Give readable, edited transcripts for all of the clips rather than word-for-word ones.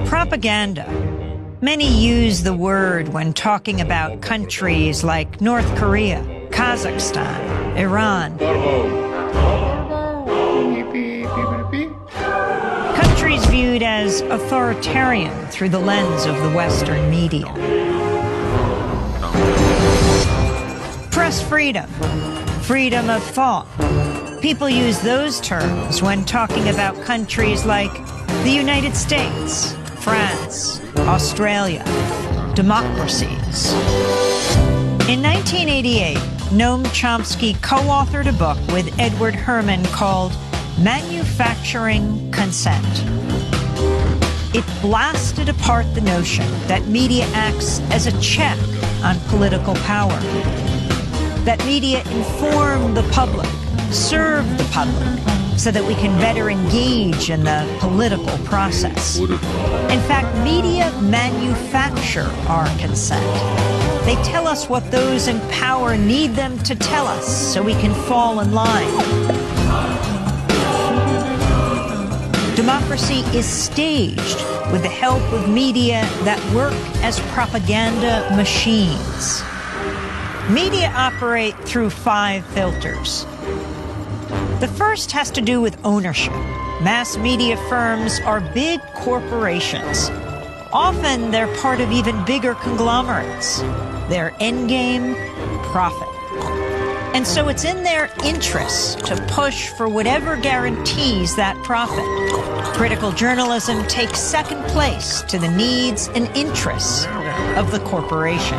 Propaganda. Many use the word when talking about countries like North Korea, Kazakhstan, Iran. Countries viewed as authoritarian through the lens of the Western media. Press freedom, freedom of thought. People use those terms when talking about countries like the United States, France, Australia, democracies. In 1988, Noam Chomsky co-authored a book with Edward Herman called Manufacturing Consent. It blasted apart the notion that media acts as a check on political power, that media inform the public, serve the public, so that we can better engage in the political process. In fact, media manufacture our consent. They tell us what those in power need them to tell us so we can fall in line. Democracy is staged with the help of media that work as propaganda machines. Media operate through 5 filters. The first has to do with ownership. Mass media firms are big corporations. Often they're part of even bigger conglomerates. Their endgame, profit. And so it's in their interests to push for whatever guarantees that profit. Critical journalism takes second place to the needs and interests of the corporation.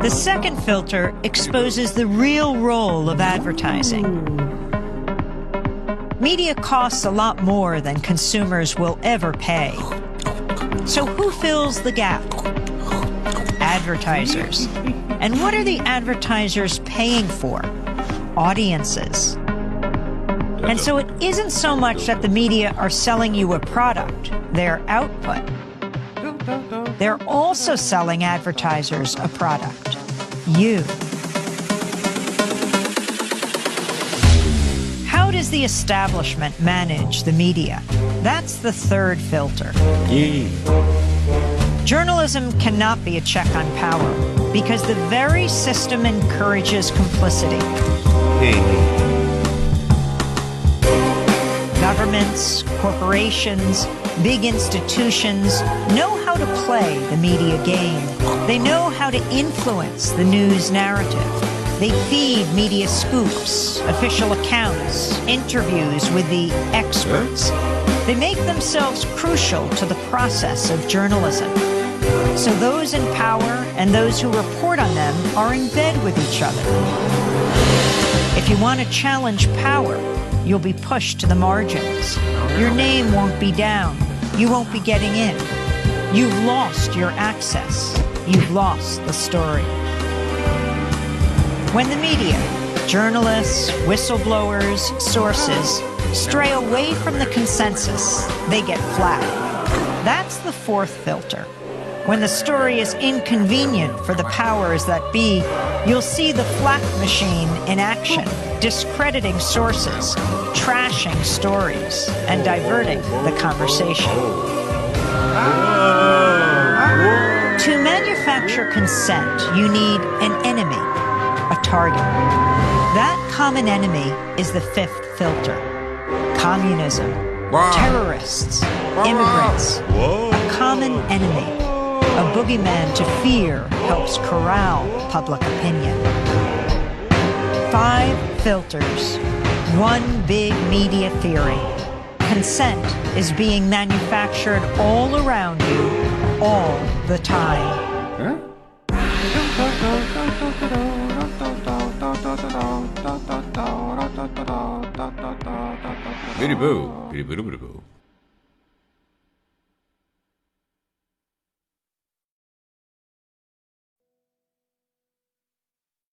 The second filter exposes the real role of advertising. Media costs a lot more than consumers will ever pay. So who fills the gap? Advertisers. And what are the advertisers paying for? Audiences. And so it isn't so much that the media are selling you a product, their output. They're also selling advertisers a product, you. How does the establishment manage the media? That's the third filter. Journalism cannot be a check on power because the very system encourages complicity. Governments, corporations, big institutions know how to play the media game. They know how to influence the news narrative. They feed media scoops, official accounts, interviews with the experts. They make themselves crucial to the process of journalism. So those in power and those who report on them are in bed with each other. If you want to challenge power, you'll be pushed to the margins. Your name won't be down. You won't be getting in. You've lost your access. You've lost the story. When the media, journalists, whistleblowers, sources, stray away from the consensus, they get flat. That's the fourth filter. When the story is inconvenient for the powers that be, you'll see the flak machine in action, discrediting sources, trashing stories, and diverting the conversation. To manufacture consent, you need an enemy, a target. That common enemy is the fifth filter. Communism, terrorists, immigrants, a common enemy. A boogeyman to fear helps corral public opinion. 5 filters, one big media theory. Consent is being manufactured all around you, all the time. Biddy boo, biddy boo, biddy boo.